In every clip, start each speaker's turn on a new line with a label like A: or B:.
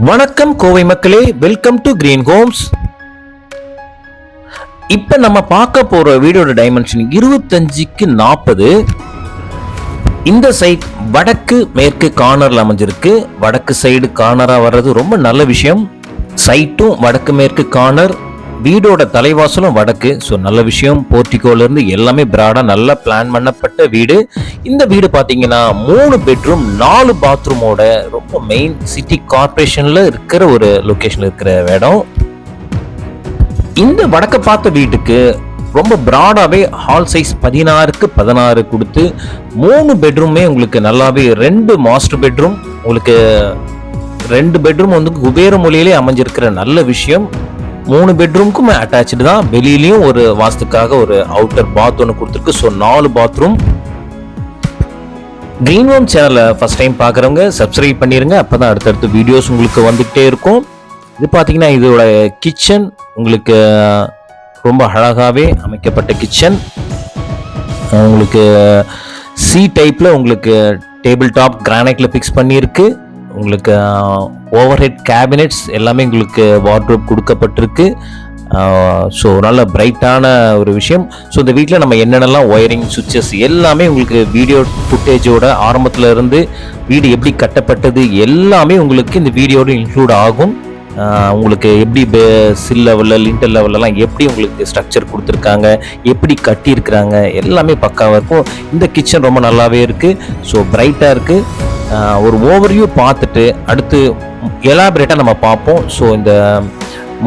A: வணக்கம் கோவை மக்களே, welcome to green Holmes. இப்ப நம்ம பார்க்க போற வீடியோட டைமென்ஷன் 25க்கு 40. இந்த சைட் வடக்கு மேற்கு கார்னர்ல அமைஞ்சிருக்கு. வடக்கு சைடு கார்னரா வர்றது ரொம்ப நல்ல விஷயம். சைட்டும் வடக்கு மேற்கு கார்னர், வீடோட தலைவாசலும் வடக்கு. ஸோ நல்ல விஷயம். போர்ட்டிகோல இருந்து எல்லாமே பிராடா நல்லா பிளான் பண்ணப்பட்ட வீடு. இந்த வீடு பார்த்தீங்கன்னா 3 பெட்ரூம் 4 பாத்ரூமோட ரொம்ப மெயின் சிட்டி கார்பரேஷன்ல இருக்கிற ஒரு லொகேஷன்ல இருக்கிற இடம். இந்த வடக்க பார்த்த வீட்டுக்கு ரொம்ப பிராடாவே ஹால் சைஸ் 16க்கு 16 கொடுத்து 3 பெட்ரூமே உங்களுக்கு நல்லாவே 2 மாஸ்டர் பெட்ரூம், உங்களுக்கு 2 பெட்ரூம் வந்து குபேர மொழியிலே அமைஞ்சிருக்கிற நல்ல விஷயம். 3 பெட்ரூமுக்கும் அட்டாச்சு தான். வெளியிலயும் ஒரு வாஸ்துக்காக ஒரு அவுட்டர் பாத் ஒன்று கொடுத்துருக்கு. So 4 bathroom. கிரீன் ஹோம் சேனலை ஃபர்ஸ்ட் டைம் பார்க்குறவங்க சப்ஸ்கிரைப் பண்ணிருங்க. அப்பதான் அடுத்தடுத்த வீடியோஸ் உங்களுக்கு வந்துகிட்டே இருக்கும். இது பார்த்தீங்கன்னா இதோட கிச்சன் உங்களுக்கு ரொம்ப அழகாகவே அமைக்கப்பட்ட கிச்சன். உங்களுக்கு சி டைப்ல உங்களுக்கு டேபிள் டாப் கிரானைட்ல ஃபிக்ஸ் பண்ணியிருக்கு. உங்களுக்கு ஓவர் ஹெட் கேபினெட்ஸ் எல்லாமே உங்களுக்கு வார்ட்ரோப் கொடுக்கப்பட்டிருக்கு. ஸோ நல்ல பிரைட்டான ஒரு விஷயம். ஸோ இந்த வீட்டில் நம்ம என்னென்னலாம் ஒயரிங் சுவிட்சஸ் எல்லாமே உங்களுக்கு வீடியோ ஃபுட்டேஜோட ஆரம்பத்தில் இருந்து வீடு எப்படி கட்டப்பட்டது எல்லாமே உங்களுக்கு இந்த வீடியோட இன்க்ளூட் ஆகும். உங்களுக்கு எப்படி சில் லெவலில் லிண்டல் லெவலெல்லாம் எப்படி உங்களுக்கு ஸ்ட்ரக்சர் கொடுத்துருக்காங்க, எப்படி கட்டியிருக்கிறாங்க எல்லாமே பக்காவாக இருக்கும். இந்த கிச்சன் ரொம்ப நல்லாவே இருக்குது. ஸோ பிரைட்டாக இருக்குது. ஒரு ஓவர்வியூ பார்த்துட்டு அடுத்து எலாபரேட்டாக நம்ம பார்ப்போம். ஸோ இந்த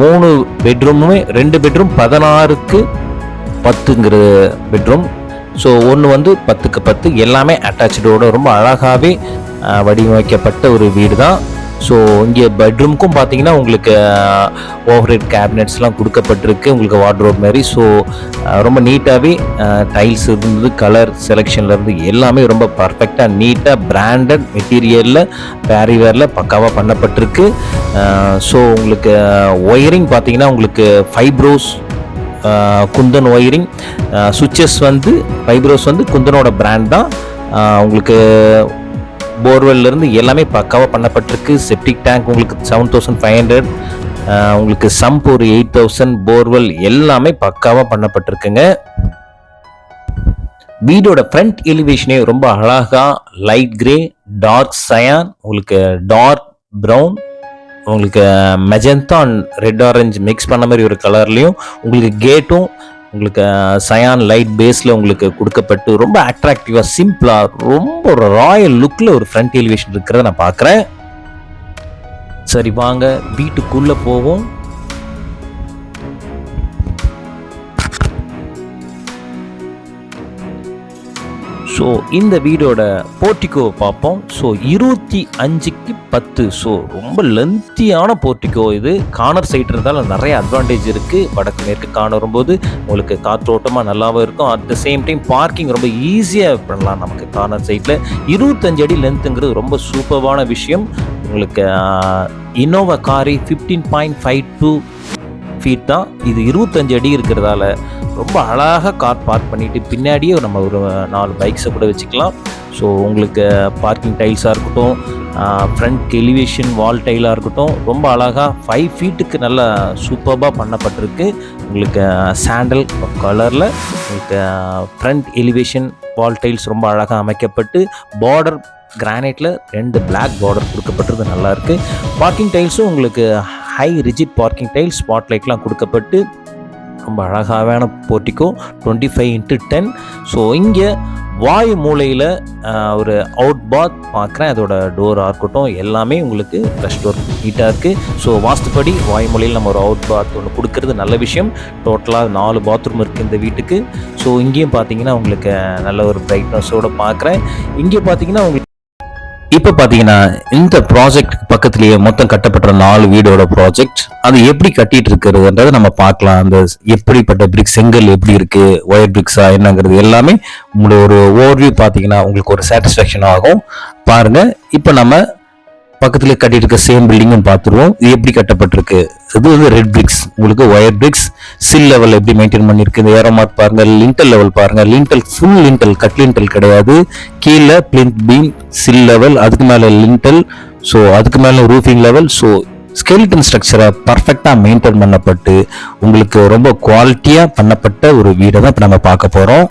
A: 3 பெட்ரூமுமே 2 பெட்ரூம் 16க்கு 10ங்கிற பெட்ரூம். ஸோ ஒன்று வந்து 10க்கு 10 எல்லாமே அட்டாச்சோட ரொம்ப அழகாகவே வடிவமைக்கப்பட்ட ஒரு வீடு தான். ஸோ இங்கே பெட்ரூமுக்கும் பார்த்தீங்கன்னா உங்களுக்கு ஓவர் ஹெட் கேபினெட்ஸ்லாம் கொடுக்கப்பட்டிருக்கு உங்களுக்கு வார்ட்ரோப் மாதிரி. ஸோ ரொம்ப நீட்டாகவே டைல்ஸ் இருந்தது, கலர் செலெக்ஷன்லேருந்து எல்லாமே ரொம்ப பர்ஃபெக்டாக நீட்டாக பிராண்டட் மெட்டீரியலில் பேரிவேரில் பக்காவாக பண்ணப்பட்டிருக்கு. ஸோ உங்களுக்கு ஒயரிங் பார்த்தீங்கன்னா உங்களுக்கு ஃபைப்ரோஸ் குந்தன் ஒயரிங் சுவிட்சஸ் வந்து ஃபைப்ரோஸ் வந்து குந்தனோட பிராண்ட் தான். உங்களுக்கு போர்வெல்ல இருந்து எல்லாமே பக்காவாக பண்ணப்பட்டிருக்கு. செப்டிக் டேங்க் உங்களுக்கு 7500, உங்களுக்கு சம்ப் ஒரு 8000, போர்வெல் எல்லாமே பக்காவாக பண்ணப்பட்டிருக்குங்க. வீடோட ஃப்ரண்ட் எலிவேஷனே ரொம்ப அழகா லைட் கிரே, டார்க் சயான், உங்களுக்கு டார்க் ப்ரௌன், உங்களுக்கு magenta and red orange mix பண்ண மாதிரி ஒரு கலர்லையும் உங்களுக்கு கேட்டும் உங்களுக்கு சயான் லைட் பேஸில் உங்களுக்கு கொடுக்கப்பட்டு ரொம்ப அட்ராக்டிவாக சிம்பிளாக ரொம்ப ஒரு ராயல் லுக்கில் ஒரு ஃப்ரண்ட் எலிவேஷன் இருக்கிறத நான் பார்க்குறேன். சரி வாங்க வீட்டுக்குள்ளே போவோம். ஸோ இந்த வீடோட போர்ட்டிகோ பார்ப்போம். ஸோ 25க்கு 10. ஸோ ரொம்ப லென்த்தியான போர்ட்டிகோ. இது கார்னர் சைட் இருந்தாலும் நிறைய அட்வான்டேஜ் இருக்குது. வடக்கு மேற்கு கார்னர் வரும்போது உங்களுக்கு காற்றோட்டமாக நல்லாவும் இருக்கும். At the same time parking ரொம்ப ஈஸியாக பண்ணலாம் நமக்கு கார்னர் சைட்டில். 25 அடி லென்த்துங்கிறது ரொம்ப சூப்பரான விஷயம். உங்களுக்கு இனோவா காரி 15.52 ஃபீட் தான். இது 25 அடி இருக்கிறதால ரொம்ப அழகாக கார் பார்க் பண்ணிவிட்டு பின்னாடியே நம்ம ஒரு 4 பைக்ஸை கூட வச்சுக்கலாம். ஸோ உங்களுக்கு பார்க்கிங் டைல்ஸாக இருக்கட்டும், ஃப்ரண்ட் எலிவேஷன் வால் டைலாக இருக்கட்டும், ரொம்ப அழகாக 5 ஃபீட்டுக்கு நல்லா சூப்பராக பண்ணப்பட்டிருக்கு. உங்களுக்கு சாண்டல் கலரில் உங்களுக்கு ஃப்ரண்ட் எலிவேஷன் வால் டைல்ஸ் ரொம்ப அழகாக அமைக்கப்பட்டு பார்டர் கிரானைட்டில் 2 பிளாக் பார்டர் கொடுக்கப்பட்டது நல்லாயிருக்கு. பார்க்கிங் டைல்ஸும் உங்களுக்கு high rigid parking tiles, spot லைட்லாம் கொடுக்கப்பட்டு ரொம்ப அழகான போர்ட்டிகோ 25x10. ஸோ இங்கே வாயு மூலையில் ஒரு அவுட் பாத் பார்க்குறேன். அதோட டோராக இருக்கட்டும் எல்லாமே உங்களுக்கு ப்ளஷ் டோர் நீட்டாக இருக்குது. ஸோ வாஸ்துப்படி வாயு மூலையில் நம்ம ஒரு அவுட் பாத் ஒன்று கொடுக்கறது நல்ல விஷயம். டோட்டலாக 4 பாத்ரூம் இருக்குது இந்த வீட்டுக்கு. ஸோ இங்கேயும் பார்த்தீங்கன்னா உங்களுக்கு நல்ல ஒரு பிரைட்னஸோடு பார்க்குறேன். இங்கே பார்த்தீங்கன்னா உங்களுக்கு இப்போ பார்த்தீங்கன்னா இந்த ப்ராஜெக்ட் பக்கத்துலேயே மொத்தம் கட்டப்பட்ட 4 வீடோட ப்ராஜெக்ட் அது எப்படி கட்டிட்டு இருக்கிறதுன்றதை நம்ம பார்க்கலாம். அந்த எப்படிப்பட்ட பிரிக்ஸ் செங்கல் எப்படி இருக்கு, ஒயர் பிரிக்ஸா என்னங்கிறது எல்லாமே உங்களோட ஒரு ஓவர்வியூ பார்த்தீங்கன்னா உங்களுக்கு ஒரு சாட்டிஸ்ஃபேக்ஷன் ஆகும். பாருங்க இப்போ நம்ம பக்கத்துல கட்டியிருக்க சேம் பில்டிங்கும் பார்த்துருவோம். இது எப்படி கட்டப்பட்டிருக்கு. இது வந்து ரெட் பிரிக்ஸ், உங்களுக்கு ஒயர் பிரிக்ஸ். சில் லெவல் எப்படி மெயின்டைன் பண்ணிருக்கு, இந்த ஏரோ மார்க் பாருங்க. லிண்டல் லெவல் பாருங்க, lintel full lintel, cut lintel கிடையாது. கீழே பிளிந்த் பீம், சில் லெவல், அதுக்கு மேல லிண்டல், ஸோ அதுக்கு மேல ரூஃபிங் லெவல். ஸோ ஸ்கெலிட்டன் ஸ்ட்ரக்சரை பர்ஃபெக்டா மெயின்டைன் பண்ணப்பட்டு உங்களுக்கு ரொம்ப குவாலிட்டியா பண்ணப்பட்ட ஒரு வீடை தான் இப்போ நம்ம பார்க்க போறோம்.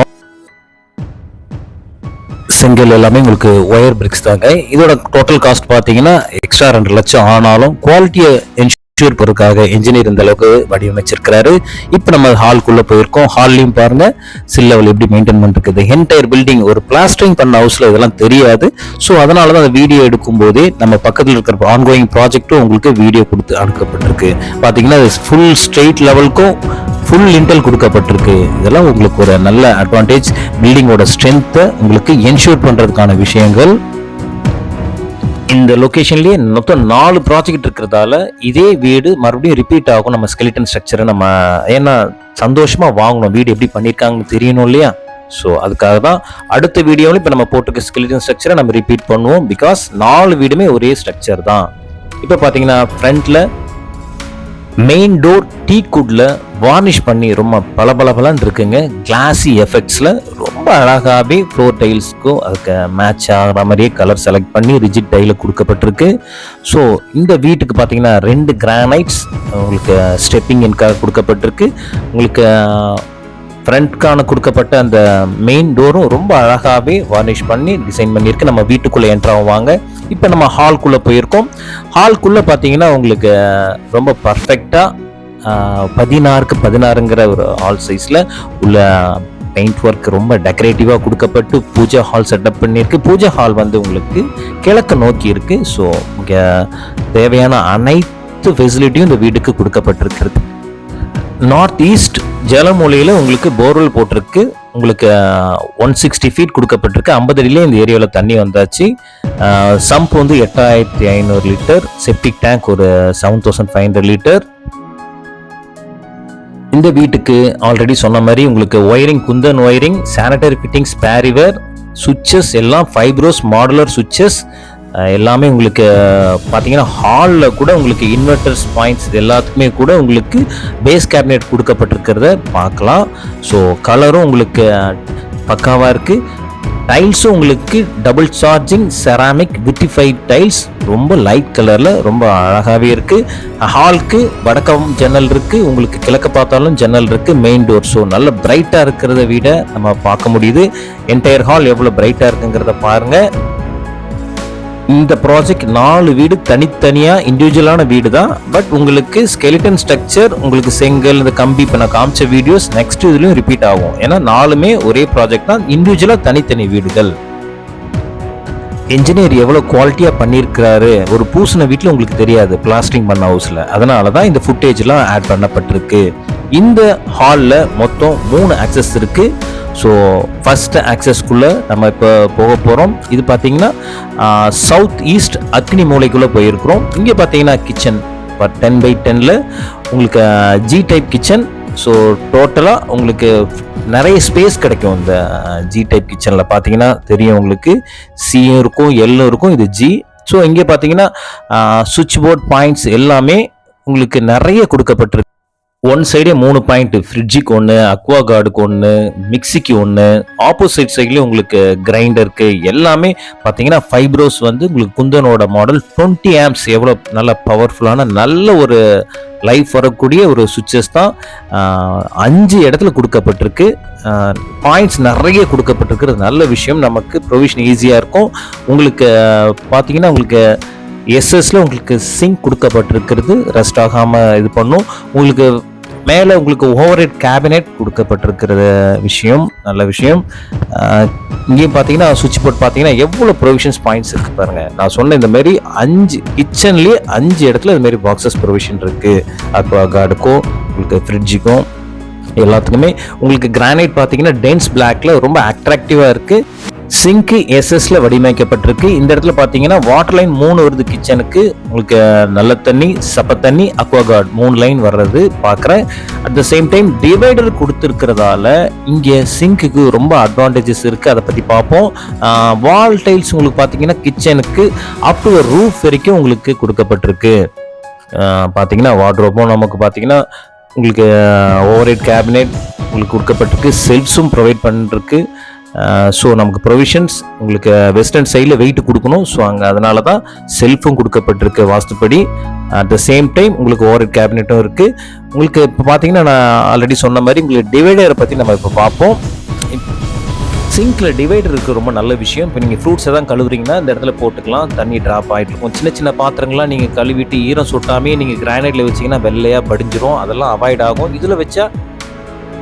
A: செங்கல் எல்லாமே உங்களுக்கு ஒயர் பிரிக்ஸ் தாங்க. இதோட டோட்டல் காஸ்ட் பார்த்தீங்கன்னா எக்ஸ்ட்ரா 2 லட்சம் ஆனாலும் குவாலிட்டியை என்ஷூர் பொறுக்காக இன்ஜினியர் இந்த அளவுக்கு வடிவமைச்சிருக்கிறாரு. இப்போ நம்ம ஹால்குள்ள போயிருக்கோம். ஹால்லையும் பாருங்க சில் லெவல் எப்படி மெயின்டைன் பண்ணிருக்குது. என்டையர் பில்டிங் ஒரு பிளாஸ்டரிங் பண்ண ஹவுஸ்ல இதெல்லாம் தெரியாது. ஸோ அதனால தான் அந்த வீடியோ எடுக்கும் போதே நம்ம பக்கத்தில் இருக்கிற ஆன்கோயிங் ப்ராஜெக்டும் உங்களுக்கு வீடியோ கொடுத்து அனுப்பப்பட்டிருக்கு. பார்த்தீங்கன்னா ஃபுல் ஸ்ட்ரெயிட் லெவலுக்கும் ஃபுல் லிண்டல் கொடுக்கப்பட்டிருக்கு. இதெல்லாம் உங்களுக்கு ஒரு நல்ல அட்வான்டேஜ். பில்டிங்கோட ஸ்ட்ரென்த்தை உங்களுக்கு என்ஷூர் பண்றதுக்கான விஷயங்கள். இந்த லொகேஷன்லயே மொத்தம் 4 ப்ராஜெக்ட் இருக்கிறதால இதே வீடு மறுபடியும் ரிப்பீட் ஆகும். நம்ம ஸ்கெலிட்டன் ஸ்ட்ரக்சரை நம்ம ஏன்னா சந்தோஷமா வாங்கணும், வீடு எப்படி பண்ணியிருக்காங்கன்னு தெரியணும் இல்லையா. ஸோ அதுக்காக தான் அடுத்த வீடியோவில் இப்போ நம்ம போட்டிருக்க ஸ்கெலிட்டன் ஸ்ட்ரக்சரை நம்ம ரிப்பீட் பண்ணுவோம். பிகாஸ் 4 வீடுமே ஒரே ஸ்ட்ரக்சர் தான். இப்போ பார்த்தீங்கன்னா ஃப்ரண்ட்ல மெயின் டோர் டீக்குட்ல வார்னிஷ் பண்ணி ரொம்ப பளபளன்னு இருக்குங்க. கிளாசி எஃபெக்ட்ஸ்ல ரொம்ப அழகாகவே ஃப்ளோர் டைல்ஸ்க்கும் அதுக்கு மேட்ச் ஆகிற மாதிரியே கலர் செலக்ட் பண்ணி ரிஜிட் டைல கொடுக்கப்பட்டிருக்கு. ஸோ இந்த வீட்டுக்கு பார்த்தீங்கன்னா 2 கிரானைட்ஸ் உங்களுக்கு ஸ்டெப்பிங் இன்காக கொடுக்கப்பட்டிருக்கு. உங்களுக்கு ஃப்ரண்ட்கான கொடுக்கப்பட்ட அந்த மெயின் டோரும் ரொம்ப அழகாகவே வார்னிஷ் பண்ணி டிசைன் பண்ணியிருக்கு. நம்ம வீட்டுக்குள்ளே என்ட்ராவாங்க. இப்போ நம்ம ஹால்குள்ளே போயிருக்கோம். ஹால்குள்ளே பார்த்தீங்கன்னா உங்களுக்கு ரொம்ப பர்ஃபெக்டாக 16x16ங்கிற ஒரு ஹால் சைஸில் உள்ள பெயிண்ட் ஒர்க் ரொம்ப டெக்கரேட்டிவாக கொடுக்கப்பட்டு பூஜா ஹால் செட்டப் பண்ணியிருக்கு. பூஜா ஹால் வந்து உங்களுக்கு கிழக்கு நோக்கி இருக்குது. ஸோ இங்கே தேவையான அனைத்து ஃபெசிலிட்டியும் இந்த வீட்டுக்கு கொடுக்கப்பட்டிருக்கிறது. நார்த் ஈஸ்ட் ஜலமூலையில் உங்களுக்கு போர்வெல் போட்டிருக்கு. உங்களுக்கு 160 ஃபீட் கொடுக்கப்பட்டிருக்கு. 50 அடியிலே இந்த ஏரியாவில் தண்ணி வந்தாச்சு. சம்ப் வந்து 8500 லிட்டர், செப்டிக் டேங்க் ஒரு 7500 லிட்டர். இந்த வீட்டுக்கு ஆல்ரெடி சொன்ன மாதிரி உங்களுக்கு ஒயரிங், குந்தன் ஒயரிங், சானிட்டரி ஃபிட்டிங்ஸ், பேரிவேர், சுவிட்சஸ் எல்லாம் ஃபைப்ரோஸ் மாடுலர் சுவிட்சஸ் எல்லாமே உங்களுக்கு பார்த்தீங்கன்னா ஹாலில் கூட உங்களுக்கு இன்வெர்டர்ஸ் பாயிண்ட்ஸ் எல்லாத்துக்குமே கூட உங்களுக்கு பேஸ் கேபினெட் கொடுக்கப்பட்டிருக்கிறத பார்க்கலாம். ஸோ கலரும் உங்களுக்கு பக்காவாக இருக்குது. டைல்ஸும் உங்களுக்கு டபுள் சார்ஜிங் செராமிக் விட்டிஃபைட் டைல்ஸ் ரொம்ப லைட் கலரில் ரொம்ப அழகாகவே இருக்குது. ஹாலுக்கு வடக்கம் ஜன்னல் இருக்குது, உங்களுக்கு கிழக்க பார்த்தாலும் ஜன்னல் இருக்குது. மெயின் டோர் ஸோ நல்ல பிரைட்டாக இருக்கிறத விட நம்ம பார்க்க முடியுது. என்டையர் ஹால் எவ்வளோ பிரைட்டாக இருக்குங்கிறத பாருங்கள். இந்த ப்ராஜெக்ட் 4 வீடு தனித்தனியாக இண்டிவிஜுவலான வீடு தான். பட் உங்களுக்கு ஸ்கெலிட்டன் ஸ்ட்ரக்சர், உங்களுக்கு செங்கல், இந்த கம்பி இப்போ நான் காமிச்ச வீடியோஸ் நெக்ஸ்ட் இதுலையும் ரிப்பீட் ஆகும். ஏன்னா 4மே ஒரே ப்ராஜெக்ட் தான், இண்டிவிஜுவலாக தனித்தனி வீடுகள். என்ஜினியர் எவ்வளோ குவாலிட்டியாக பண்ணியிருக்கிறாரு ஒரு பூசின வீட்டில் உங்களுக்கு தெரியாது, பிளாஸ்டரிங் பண்ண ஹவுஸில். அதனால தான் இந்த ஃபுட்டேஜ்லாம் ஆட் பண்ணப்பட்டிருக்கு. இந்த ஹாலில் மொத்தம் 3 ஆக்சஸ் இருக்குது. ஸோ ஃபர்ஸ்ட் ஆக்சஸ்க்குள்ளே நம்ம இப்போ போக போகிறோம். இது பார்த்தீங்கன்னா சவுத் ஈஸ்ட் அக்னி மூலைக்குள்ளே போயிருக்கிறோம். இங்கே பார்த்தீங்கன்னா கிச்சன் 10x10ல் உங்களுக்கு ஜி டைப் கிச்சன். ஸோ டோட்டலாக உங்களுக்கு நிறைய ஸ்பேஸ் கிடைக்கும். இந்த ஜி டைப் கிச்சனில் பார்த்தீங்கன்னா தெரியும் உங்களுக்கு, சியும் இருக்கும், எல்லும் இருக்கும், இது ஜி. ஸோ இங்கே பார்த்தீங்கன்னா சுவிட்ச் போர்ட் பாயிண்ட்ஸ் எல்லாமே உங்களுக்கு நிறைய கொடுக்கப்பட்டிருக்கு. ஒன் சைடே 3 பாயிண்ட், ஃப்ரிட்ஜுக்கு 1, அக்வா கார்டுக்கு 1, மிக்சிக்கு 1, ஆப்போசிட் சைட்லேயும் உங்களுக்கு கிரைண்டருக்கு எல்லாமே பார்த்தீங்கன்னா ஃபைப்ரோஸ் வந்து உங்களுக்கு குந்தனோட மாடல் 20 ஆம்ப்ஸ் எவ்வளோ நல்ல பவர்ஃபுல்லான நல்ல ஒரு லைஃப் வரக்கூடிய ஒரு சுவிட்சஸ் தான் 5 இடத்துல கொடுக்கப்பட்டிருக்கு. பாயிண்ட்ஸ் நிறைய கொடுக்கப்பட்டிருக்கிறது நல்ல விஷயம். நமக்கு ப்ரொவிஷன் ஈஸியாக இருக்கும். உங்களுக்கு பார்த்தீங்கன்னா உங்களுக்கு எஸ்எஸ்ல உங்களுக்கு சிங்க் கொடுக்கப்பட்டிருக்கிறது, ரெஸ்ட் ஆகாமல் இது பண்ணும். உங்களுக்கு மேலே உங்களுக்கு ஓவர் ஹெட் கேபினெட் கொடுக்கப்பட்டிருக்கிறது விஷயம் நல்ல விஷயம். இங்கேயும் பார்த்தீங்கன்னா சுவிட்ச் போர்ட் பார்த்தீங்கன்னா எவ்வளோ ப்ரொவிஷன்ஸ் பாயிண்ட்ஸ் இருக்குது பாருங்கள். நான் சொன்ன இந்த மாதிரி 5 கிச்சன்லேயே 5 இடத்துல இது மாதிரி பாக்ஸஸ் ப்ரொவிஷன் இருக்குது. அக்வா கார்டுக்கும் உங்களுக்கு ஃப்ரிட்ஜுக்கும் எல்லாத்துக்குமே. உங்களுக்கு கிரானைட் பார்த்தீங்கன்னா டென்ஸ் பிளாக்ல ரொம்ப அட்ராக்டிவாக இருக்குது. சிங்க் எஸ்எஸ்ல வடிவமைக்கப்பட்டிருக்கு. இந்த இடத்துல பார்த்தீங்கன்னா வாட்டர் லைன் 3 வருது கிச்சனுக்கு. உங்களுக்கு நல்ல தண்ணி, சப்ப தண்ணி, அக்வாகார்ட் 3 லைன் வர்றது பார்க்குறேன். At the same time divider கொடுத்துருக்கிறதால இங்கே சிங்க்குக்கு ரொம்ப அட்வான்டேஜஸ் இருக்குது. அதை பற்றி பார்ப்போம். வால் டைல்ஸ் உங்களுக்கு பார்த்தீங்கன்னா கிச்சனுக்கு அப் டு ரூஃப் வரைக்கும் உங்களுக்கு கொடுக்கப்பட்டிருக்கு. பார்த்தீங்கன்னா வார்ட்ரோப்பும் நமக்கு பார்த்தீங்கன்னா உங்களுக்கு ஓவர் ஹெட் கேபினெட் உங்களுக்கு கொடுக்கப்பட்டிருக்கு. செல்ஃப்ஸும் ப்ரொவைட் பண்ணிருக்கு. ஸோ நமக்கு ப்ரொவிஷன்ஸ் உங்களுக்கு வெஸ்டர்ன் சைடில் வெயிட் கொடுக்கணும். ஸோ அங்கே அதனால தான் செல்ஃபும் கொடுக்கப்பட்டிருக்கு வாஸ்துப்படி. அட் த சேம் டைம் உங்களுக்கு ஓவர் ஹெட் கேபினெட்டும் இருக்குது. உங்களுக்கு இப்போ பார்த்தீங்கன்னா நான் ஆல்ரெடி சொன்ன மாதிரி உங்களுக்கு டிவைடரை பற்றி நம்ம இப்போ பார்ப்போம். சிங்கில் டிவைடர் இருக்குது, ரொம்ப நல்ல விஷயம். இப்போ நீங்கள் ஃப்ரூட்ஸ் எதாவது கழுவுறீங்கன்னா இந்த இடத்துல போட்டுக்கலாம், தண்ணி ட்ராப் ஆகிட்டு இருக்கும். சின்ன சின்ன பாத்திரங்கள்லாம் நீங்கள் கழுவிட்டு ஈரம் சுட்டாமே நீங்கள் கிரானைட்டில் வச்சிங்கன்னா வெள்ளையாக படிஞ்சிரும். அதெல்லாம் அவாய்ட் ஆகும். இதில் வச்சா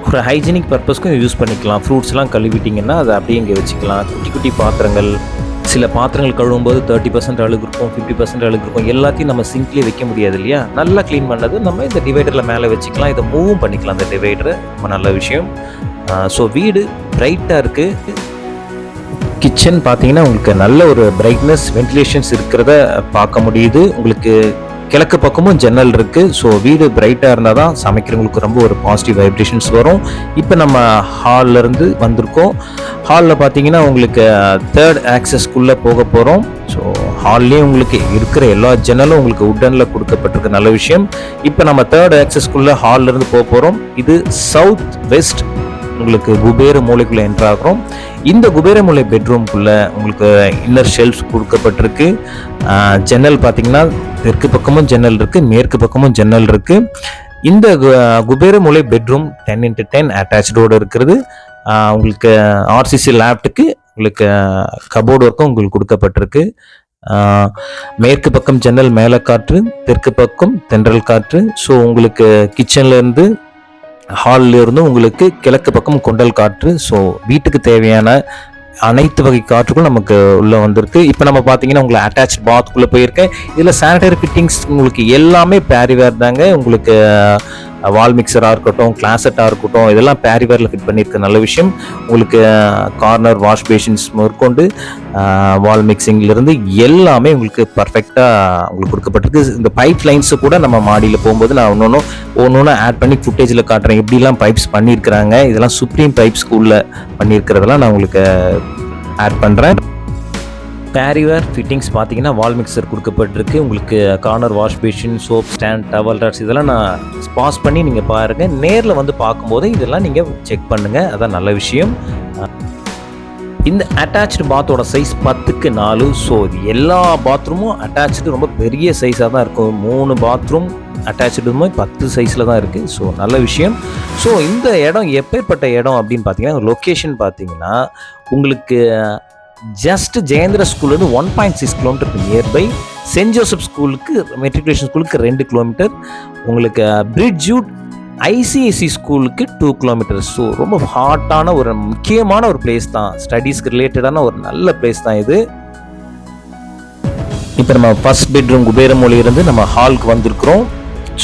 A: ஒரு ஹைஜீனிக் பர்பஸ்க்கும் யூஸ் பண்ணிக்கலாம். ஃப்ரூட்ஸ்லாம் கழுவிட்டிங்கன்னா அதை அப்படியே இங்கே வச்சுக்கலாம். குட்டி குட்டி பாத்திரங்கள், சில பாத்திரங்கள் கழுவும்போது 30% அழுகு இருக்கும், 50% அழுகு இருக்கும். எல்லாத்தையும் நம்ம சிங்க்லேயே வைக்க முடியாது இல்லையா? நல்லா க்ளீன் பண்ணது நம்ம இந்த டிவைடரில் மேலே வச்சுக்கலாம். இதை மூவும் பண்ணிக்கலாம் இந்த டிவைடரை. ரொம்ப நல்ல விஷயம். ஸோ வீடு பிரைட்டாக இருக்குது. கிச்சன் பார்த்தீங்கன்னா உங்களுக்கு நல்ல ஒரு பிரைட்னஸ், வென்டிலேஷன்ஸ் இருக்கிறத பார்க்க முடியுது. உங்களுக்கு கிழக்கு பக்கமும் ஜன்னல் இருக்குது. ஸோ வீடு பிரைட்டாக இருந்தால் தான் சமைக்கிறவங்களுக்கு ரொம்ப ஒரு பாசிட்டிவ் வைப்ரேஷன்ஸ் வரும். இப்போ நம்ம ஹால்லேருந்து வந்திருக்கோம். ஹாலில் பார்த்தீங்கன்னா உங்களுக்கு 3rd ஆக்சஸ்க்குள்ளே போக போகிறோம். ஸோ ஹால்லேயே உங்களுக்கு இருக்கிற எல்லா ஜன்னலும் உங்களுக்கு உட்டனில் கொடுக்கப்பட்டிருக்கு, நல்ல விஷயம். இப்போ நம்ம 3rd ஆக்சஸ்க்குள்ளே ஹால்லேருந்து போக போகிறோம். இது சவுத் வெஸ்ட் உங்களுக்கு குபேர மூலைக்குள்ளே என்ட்ரு ஆகிறோம். இந்த குபேர மூலை பெட்ரூம்குள்ளே உங்களுக்கு இன்னர் ஷெல்ஃப்ஸ் கொடுக்கப்பட்டிருக்கு. ஜன்னல் பார்த்தீங்கன்னா தெற்கு பக்கமும் ஜன்னல் இருக்குது, மேற்கு பக்கமும் ஜன்னல் இருக்குது. இந்த குபேர மூலை பெட்ரூம் 10x10 அட்டாச்சோடு இருக்கிறது. உங்களுக்கு ஆர்சிசி லேப்டுக்கு உங்களுக்கு கபோர்டு ஒர்க்கும் உங்களுக்கு கொடுக்கப்பட்டிருக்கு. மேற்கு பக்கம் ஜன்னல் மேலே காற்று, தெற்கு பக்கம் தென்றல் காற்று. ஸோ உங்களுக்கு கிச்சன்லேருந்து ஹாலில் இருந்து உங்களுக்கு கிழக்கு பக்கம் கொண்டல் காற்று. ஸோ வீட்டுக்கு தேவையான அனைத்து வகை காற்றுகளும் நமக்கு உள்ளே வந்திருக்கு. இப்போ நம்ம பார்த்தீங்கன்னா உங்களை அட்டாச் பாத்குள்ளே போயிருக்கேன். இதில் சானிடரி ஃபிட்டிங்ஸ் உங்களுக்கு எல்லாமே பேரிவேர் தாங்க. உங்களுக்கு வால் மிக்சராக இருக்கட்டும், கிளாசட்டாக இருக்கட்டும், இதெல்லாம் பேரிவேரில் ஃபிட் பண்ணியிருக்க நல்ல விஷயம். உங்களுக்கு கார்னர் வாஷ் பேஷன்ஸ் மேற்கொண்டு வால் மிக்சிங்லேருந்து எல்லாமே உங்களுக்கு பர்ஃபெக்டாக உங்களுக்கு கொடுக்கப்பட்டிருக்கு. இந்த பைப் லைன்ஸு கூட நம்ம மாடியில் போகும்போது நான் ஒன்று ஆட் பண்ணி ஃபுட்டேஜில் காட்டுறேன் எப்படிலாம் பைப்ஸ் பண்ணியிருக்கிறாங்க. இதெல்லாம் சுப்ரீம் பைப் ஸ்கூலில் பண்ணியிருக்கிறதெல்லாம் நான் உங்களுக்கு ஆட் பண்ணுறேன். பேரிவேர் ஃபிட்டிங்ஸ் பார்த்தீங்கன்னா வால் மிக்சர் கொடுக்கப்பட்டிருக்கு. உங்களுக்கு corner wash basin, soap stand, towel rods இதெல்லாம் நான் பாஸ் பண்ணி நீங்கள் பாருங்கள். நேரில் வந்து பார்க்கும்போது இதெல்லாம் நீங்கள் செக் பண்ணுங்கள், அதான் நல்ல விஷயம். இந்த அட்டாச்சு பாத்தோட சைஸ் 10x4. ஸோ இது எல்லா பாத்ரூமும் அட்டாச்சு ரொம்ப பெரிய சைஸாக தான் இருக்கும். 3 பாத்ரூம் அட்டாச்சுமே 10 சைஸில் தான் இருக்குது. ஸோ நல்ல விஷயம். ஸோ இந்த இடம் எப்பேற்பட்ட இடம் அப்படின்னு பார்த்தீங்கன்னா லொக்கேஷன் பார்த்தீங்கன்னா உங்களுக்கு ஜஸ்ட் ஜெயேந்திர ஸ்கூல்லேருந்து 1.6 கிலோமீட்டருக்கு நியர்பை. சென்ட் ஜோசப் ஸ்கூலுக்கு மெட்ரிகுலேஷன் ஸ்கூலுக்கு 2 கிலோமீட்டர். உங்களுக்கு பிரிட்ஜூட் ஐசிஐசி ஸ்கூலுக்கு 2 கிலோமீட்டர். ஸோ ரொம்ப ஹாட்டான ஒரு முக்கியமான ஒரு பிளேஸ் தான், ஸ்டடீஸ்க்கு ரிலேட்டடான ஒரு நல்ல பிளேஸ் தான் இது. இப்போ நம்ம ஃபர்ஸ்ட் பெட்ரூம் குபேரமொழியிலிருந்து நம்ம ஹாலுக்கு வந்திருக்கிறோம்.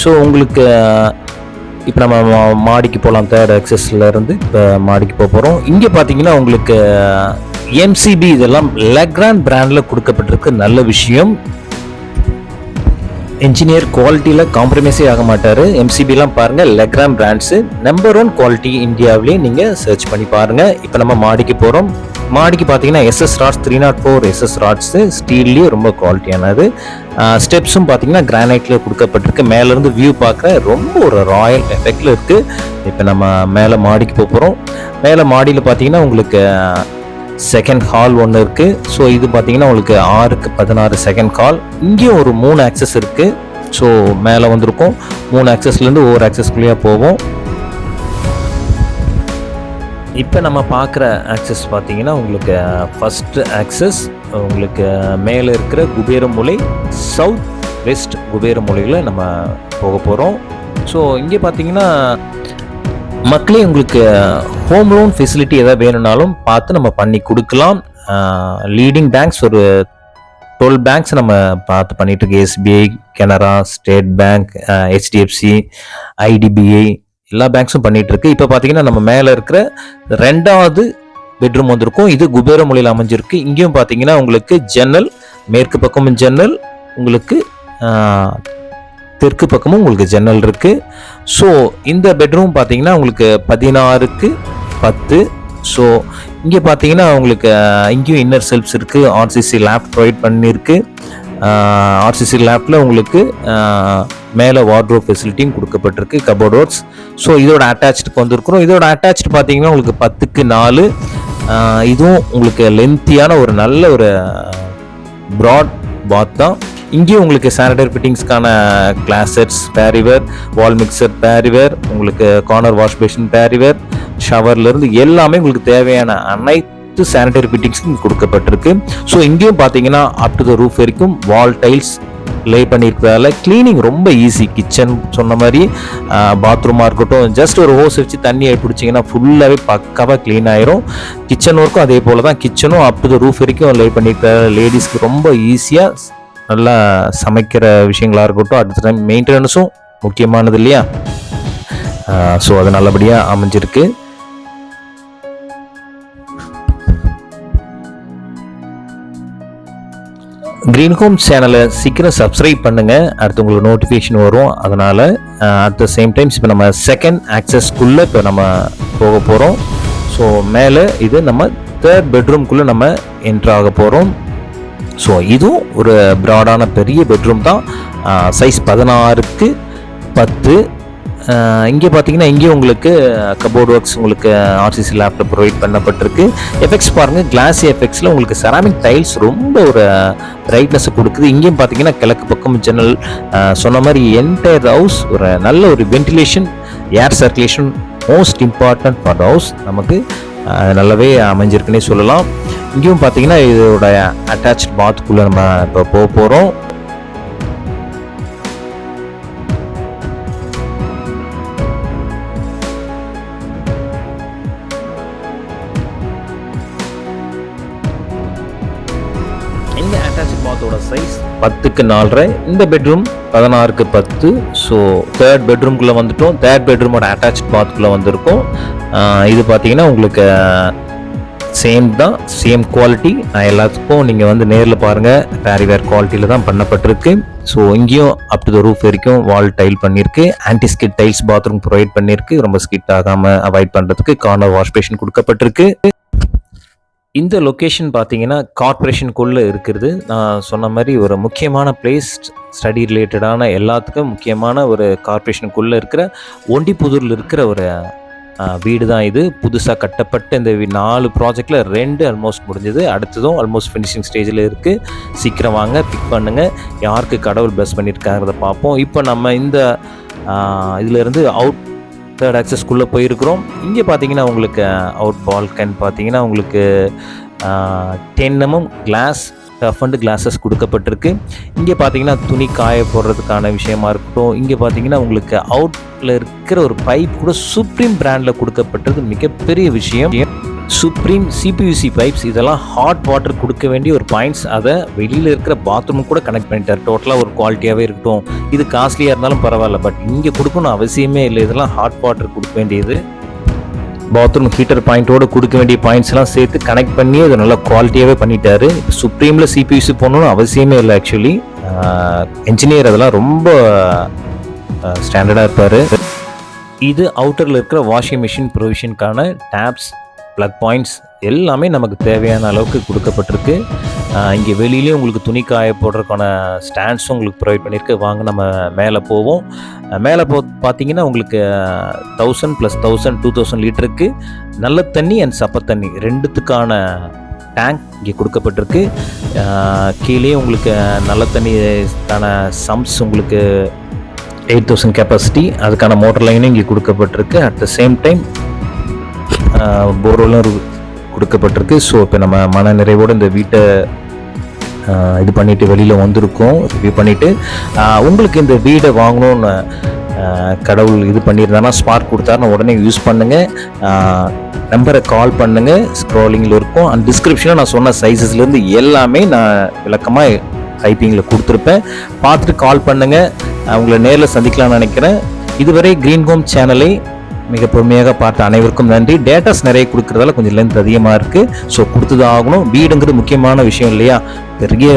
A: ஸோ உங்களுக்கு இப்போ நம்ம மாடிக்கு போகலாம். 3rd ஆக்சஸ்ல இருந்து இப்போ மாடிக்கு போகிறோம். இங்கே பார்த்தீங்கன்னா உங்களுக்கு எம்சிபி இதெல்லாம் லெக்ராண்ட் பிராண்டில் கொடுக்கப்பட்டிருக்கு, நல்ல விஷயம். இன்ஜினியர் குவாலிட்டியில் காம்ப்ரமைஸே ஆக மாட்டார். எம்சிபிலாம் பாருங்கள், லெக்ராண்ட் பிராண்ட்ஸு நம்பர் 1 குவாலிட்டி இந்தியாவிலே நீங்கள் சர்ச் பண்ணி பாருங்கள். இப்போ நம்ம மாடிக்கு போகிறோம். மாடிக்கு பார்த்தீங்கன்னா எஸ்எஸ் ராட்ஸ் 304 எஸ்எஸ் ராட்ஸு ஸ்டீல்லேயே ரொம்ப குவாலிட்டியானது. ஸ்டெப்ஸும் பார்த்தீங்கன்னா கிரானைட்டில் கொடுக்கப்பட்டிருக்கு. மேலேருந்து வியூ பார்க்க ரொம்ப ஒரு ராயல் எஃபெக்டில் இருக்குது. இப்போ நம்ம மேலே மாடிக்கு போகிறோம். மேலே மாடியில் பார்த்தீங்கன்னா உங்களுக்கு செகண்ட் ஹால் ஒன்று இருக்குது. ஸோ இது பார்த்தீங்கன்னா உங்களுக்கு 6x16 செகண்ட் ஹால். இங்கேயும் ஒரு 3 ஆக்சஸ் இருக்குது. ஸோ மேலே வந்திருக்கோம். 3 ஆக்சஸ்லேருந்து ஒவ்வொரு ஆக்சஸ்குள்ளேயே போவோம். இப்போ நம்ம பார்க்குற ஆக்சஸ் பார்த்தீங்கன்னா உங்களுக்கு ஃபஸ்ட்டு ஆக்சஸ் உங்களுக்கு மேலே இருக்கிற குபேரமூலை, சவுத் வெஸ்ட் குபேரமூலையில் நம்ம போக போகிறோம். ஸோ இங்கே பார்த்தீங்கன்னா மக்களே உங்களுக்கு ஹோம் லோன் ஃபெசிலிட்டி எதாவது வேணும்னாலும் பார்த்து நம்ம பண்ணி கொடுக்கலாம். லீடிங் பேங்க்ஸ் ஒரு 12 பேங்க்ஸ் நம்ம பார்த்து பண்ணிட்டு இருக்கு. SBI, Canara, state bank, HDFC, IDBI எல்லா பேங்க்ஸும் பண்ணிட்டு இருக்கு. இப்போ பார்த்தீங்கன்னா நம்ம மேலே இருக்கிற 2வது பெட்ரூம் வந்திருக்கும். இது குபேர முறையில் அமைஞ்சிருக்கு. இங்கேயும் பார்த்தீங்கன்னா உங்களுக்கு ஜன்னல், மேற்கு பக்கமும் ஜன்னல், உங்களுக்கு தெற்கு பக்கமும் உங்களுக்கு ஜன்னல் இருக்கு. ஸோ இந்த பெட்ரூம் பார்த்தீங்கன்னா உங்களுக்கு 16க்கு 10. ஸோ இங்கே பார்த்தீங்கன்னா உங்களுக்கு இங்கேயும் இன்னர் செல்ஃப்ஸ் இருக்குது. ஆர்சிசி லேப் ப்ரொவைட் பண்ணியிருக்கு. ஆர்சிசி லேப்பில் உங்களுக்கு மேலே வார்ட்ரோப் ஃபெசிலிட்டியும் கொடுக்கப்பட்டிருக்கு, கபோர்ட் ஒர்க்ஸ். ஸோ இதோட அட்டாச்சுக்கு வந்திருக்கிறோம். இதோட அட்டாச்சு பார்த்தீங்கன்னா உங்களுக்கு 10க்கு 4. இதுவும் உங்களுக்கு லென்த்தியான ஒரு நல்ல ஒரு ப்ராட் பாத் தான். இங்கேயும் உங்களுக்கு சானிடரி ஃபிட்டிங்ஸ்க்கான closets, Parryware, wall mixer Parryware, உங்களுக்கு கார்னர் வாஷ் பேஷன் பேரிவேர், ஷவர்லேருந்து எல்லாமே உங்களுக்கு தேவையான அனைத்து சானிடரி ஃபிட்டிங்ஸும் கொடுக்கப்பட்டிருக்கு. ஸோ இங்கேயும் பார்த்தீங்கன்னா அப் டு த ரூஃப் வரைக்கும் வால் டைல்ஸ் லே பண்ணியிருக்கிறதால கிளீனிங் ரொம்ப ஈஸி. கிச்சன் சொன்ன மாதிரி பாத்ரூமாக இருக்கட்டும், ஜஸ்ட் ஒரு ஹோஸ் வச்சு தண்ணியை பிடிச்சிங்கன்னா ஃபுல்லாகவே பக்காவாக க்ளீன் ஆயிரும். கிச்சன் ஒர்க்கும் அதே போல் தான். கிச்சனும் அப் டு த ரூஃப் வரைக்கும் லே பண்ணியிருக்கிறதால லேடிஸ்க்கு ரொம்ப ஈஸியாக நல்லா சமைக்கிற விஷயங்களாக இருக்கட்டும், அடுத்த டைம் மெயின்டெனன்ஸும் முக்கியமானது இல்லையா? ஸோ அது நல்லபடியாக அமைஞ்சிருக்கு. கிரீன் ஹோம் சேனலை சீக்கிரம் சப்ஸ்கிரைப் பண்ணுங்கள், அடுத்து உங்களுக்கு நோட்டிஃபிகேஷன் வரும். அதனால் அட் த சேம் டைம்ஸ் இப்போ நம்ம செகண்ட் ஆக்சஸ்க்குள்ளே இப்போ நம்ம போக போகிறோம். ஸோ மேலே இது நம்ம தேர்ட் பெட்ரூம்குள்ளே நம்ம என்ட்ரு ஆக போகிறோம். ஸோ இதுவும் ஒரு ப்ராடான பெரிய பெட்ரூம் தான். சைஸ் 16க்கு 10. இங்கே பார்த்தீங்கன்னா இங்கேயும் உங்களுக்கு கபோர்ட் ஒர்க்ஸ் உங்களுக்கு ஆர்சிசி லேப்ல ப்ரொவைட் பண்ணப்பட்டிருக்கு. எஃபெக்ட்ஸ் பாருங்கள், கிளாஸி எஃபெக்ட்ஸில் உங்களுக்கு செராமிக் டைல்ஸ் ரொம்ப ஒரு பிரைட்னஸ் கொடுக்குது. இங்கேயும் பார்த்தீங்கன்னா கிழக்கு பக்கம் ஜன்னல். சொன்ன மாதிரி என்டையர் ஹவுஸ் ஒரு நல்ல ஒரு ventilation, air circulation most important for the house நமக்கு நல்லாவே அமைஞ்சிருக்குன்னே சொல்லலாம். இங்கேயும் பார்த்தீங்கன்னா இதோட அட்டாச் பாத்குள்ளே நம்ம இப்போ போக போகிறோம். இந்த அட்டாச் பாத்தோட சைஸ் 10க்கு 4.5. இந்த பெட்ரூம் 16க்கு 10. ஸோ தேர்ட் பெட்ரூம்குள்ளே வந்துட்டோம். தேர்ட் பெட்ரூமோட அட்டாச் பாத்குள்ளே வந்திருக்கோம். இது பார்த்தீங்கன்னா உங்களுக்கு சேம் தான், சேம் குவாலிட்டி. எல்லாத்துக்கும் நீங்கள் வந்து நேரில் பாருங்கள், பேரிவேர் குவாலிட்டியில் தான் பண்ணப்பட்டிருக்கு. ஸோ இங்கேயும் அப் டு த ரூஃப் வரைக்கும் வால் டைல் பண்ணியிருக்கு. Anti skid tiles bathroom provide பண்ணியிருக்கு. ரொம்ப ஸ்கிட் ஆகாமல் அவாய்ட் பண்ணுறதுக்கு கார்னர் வாஷ் பேஷன் கொடுக்கப்பட்டிருக்கு. இந்த லொக்கேஷன் பார்த்தீங்கன்னா கார்ப்பரேஷனுக்குள்ளே இருக்கிறது. நான் சொன்ன மாதிரி ஒரு முக்கியமான பிளேஸ், ஸ்டடி ரிலேட்டடான எல்லாத்துக்கும் முக்கியமான ஒரு கார்ப்பரேஷனுக்குள்ளே இருக்கிற ஒண்டிப்புதூரில் இருக்கிற ஒரு வீடு தான் இது. புதுசாக கட்டப்பட்ட இந்த 4 ப்ராஜெக்டில் 2 ஆல்மோஸ்ட் முடிஞ்சது, அடுத்ததும் ஆல்மோஸ்ட் ஃபினிஷிங் ஸ்டேஜில் இருக்குது. சீக்கிரம் வாங்க, பிக் பண்ணுங்கள். யாருக்கு கடவுள் பிளஸ் பண்ணியிருக்காங்கிறத பார்ப்போம். இப்போ நம்ம இந்த இதிலேருந்து அவுட் தேர்ட் ஆக்சஸ்க்குள்ளே போயிருக்கிறோம். இங்கே பார்த்தீங்கன்னா உங்களுக்கு அவுட் பால்கன் பார்த்தீங்கன்னா உங்களுக்கு 10 mm கிளாஸ் டஃபண்ட் கிளாஸஸ் கொடுக்கப்பட்டிருக்கு. இங்கே பார்த்தீங்கன்னா துணி காய போடுறதுக்கான விஷயமா இருக்கட்டும். இங்கே பார்த்தீங்கன்னா உங்களுக்கு அவுட்டில் இருக்கிற ஒரு பைப் கூட சுப்ரீம் பிராண்டில் கொடுக்கப்பட்டது மிகப்பெரிய விஷயம். சுப்ரீம் சிபியூசி பைப்ஸ், இதெல்லாம் ஹாட் வாட்டர் கொடுக்க வேண்டிய ஒரு பாயிண்ட்ஸ். அதை வெளியில் இருக்கிற பாத்ரூம் கூட கனெக்ட் பண்ணிட்டார். டோட்டலாக ஒரு குவாலிட்டியாகவே இருக்கட்டும். இது காஸ்ட்லியாக இருந்தாலும் பரவாயில்ல, பட் இங்கே கொடுக்கணும் அவசியமே இல்லை. இதெல்லாம் ஹாட் வாட்டர் கொடுக்க வேண்டியது. பாத்ரூம் ஹீட்டர் பாயிண்ட்டோடு கொடுக்க வேண்டிய பாயிண்ட்ஸ் எல்லாம் சேர்த்து கனெக்ட் பண்ணி அதை நல்லா குவாலிட்டியாகவே பண்ணிட்டாரு. இப்போ சுப்ரீமில் சிபியூசி போகணுன்னு அவசியமே இல்லை. ஆக்சுவலி என்ஜினியர் அதெல்லாம் ரொம்ப ஸ்டாண்டர்டாக இருப்பார். இது அவுட்டரில் இருக்கிற வாஷிங் மிஷின் ப்ரொவிஷனுக்கான டேப்ஸ், ப்ளக் பாயிண்ட்ஸ் எல்லாமே நமக்கு தேவையான அளவுக்கு கொடுக்கப்பட்டிருக்கு. இங்கே வெளியிலேயும் உங்களுக்கு துணி காய போடுறதுக்கான ஸ்டாண்ட்ஸும் உங்களுக்கு ப்ரொவைட் பண்ணியிருக்கு. வாங்க நம்ம மேலே போவோம். மேலே பார்த்தீங்கன்னா உங்களுக்கு 1000 + 1000 2000 லிட்டருக்கு நல்ல தண்ணி அண்ட் சப்ப தண்ணி ரெண்டுத்துக்கான டேங்க் இங்கே கொடுக்கப்பட்டிருக்கு. கீழே உங்களுக்கு நல்ல தண்ணிக்கான சம்ஸ் உங்களுக்கு 8000 கெப்பாசிட்டி, அதுக்கான மோட்டர் லைனும் இங்கே கொடுக்கப்பட்டிருக்கு. அட் த சேம் டைம் போர்வெல்லும் கொடுக்கப்பட்டிருக்கு. ஸோ இப்போ நம்ம மன நிறைவோடு இந்த வீட்டை இது பண்ணிவிட்டு வெளியில் வந்திருக்கோம். ரிவ்யூ பண்ணிவிட்டு உங்களுக்கு இந்த வீடை வாங்கணும்னு கடவுள் இது பண்ணியிருந்தானா, ஸ்பார்க் கொடுத்தாருன்னா உடனே யூஸ் பண்ணுங்கள். நம்பரை கால் பண்ணுங்கள், ஸ்க்ராலிங்கில் இருக்கும். அண்ட் டிஸ்கிரிப்ஷனில் நான் சொன்ன சைஸஸ்லேருந்து எல்லாமே நான் விளக்கமாக டைப்பிங்கில் கொடுத்துருப்பேன். பார்த்துட்டு கால் பண்ணுங்கள். உங்களை நேரில் சந்திக்கலாம்னு நினைக்கிறேன். இதுவரை கிரீன் ஹோம் சேனலை மிக பொறுமையாக பார்த்த அனைவருக்கும் நன்றி. டேட்டாஸ் நிறைய கொடுக்கறதால கொஞ்சம் லென்த் அதிகமாக இருக்குது. ஸோ கொடுத்துதான் ஆகணும். வீடுங்கிறது முக்கியமான விஷயம் இல்லையா? பெரிய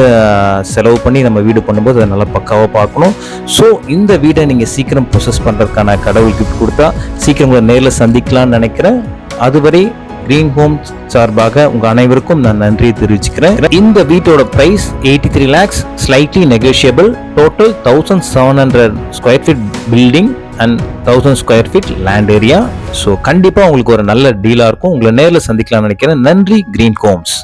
A: செலவு பண்ணி நம்ம வீடு பண்ணும்போது அதை நல்லா பக்காவாக பார்க்கணும். ஸோ இந்த வீடை நீங்கள் சீக்கிரம் ப்ரொசஸ் பண்ணுறதுக்கான கடவுள் கிஃப்ட் கொடுத்தா சீக்கிரம் உங்களை நேரில் சந்திக்கலாம்னு நினைக்கிறேன். அதுவரை கிரீன் ஹோம் சார்பாக உங்க அனைவருக்கும் நான் நன்றியை தெரிவிச்சுக்கிறேன். இந்த வீட்டோட price 83 lakhs, slightly negotiable. Total 1700 square feet building and 1000 square feet land area. So கண்டிப்பாக உங்களுக்கு ஒரு நல்ல டீலாக இருக்கும். உங்களை நேரில் சந்திக்கலாம்னு நினைக்கிறேன். நன்றி கிரீன் ஹோம்ஸ்.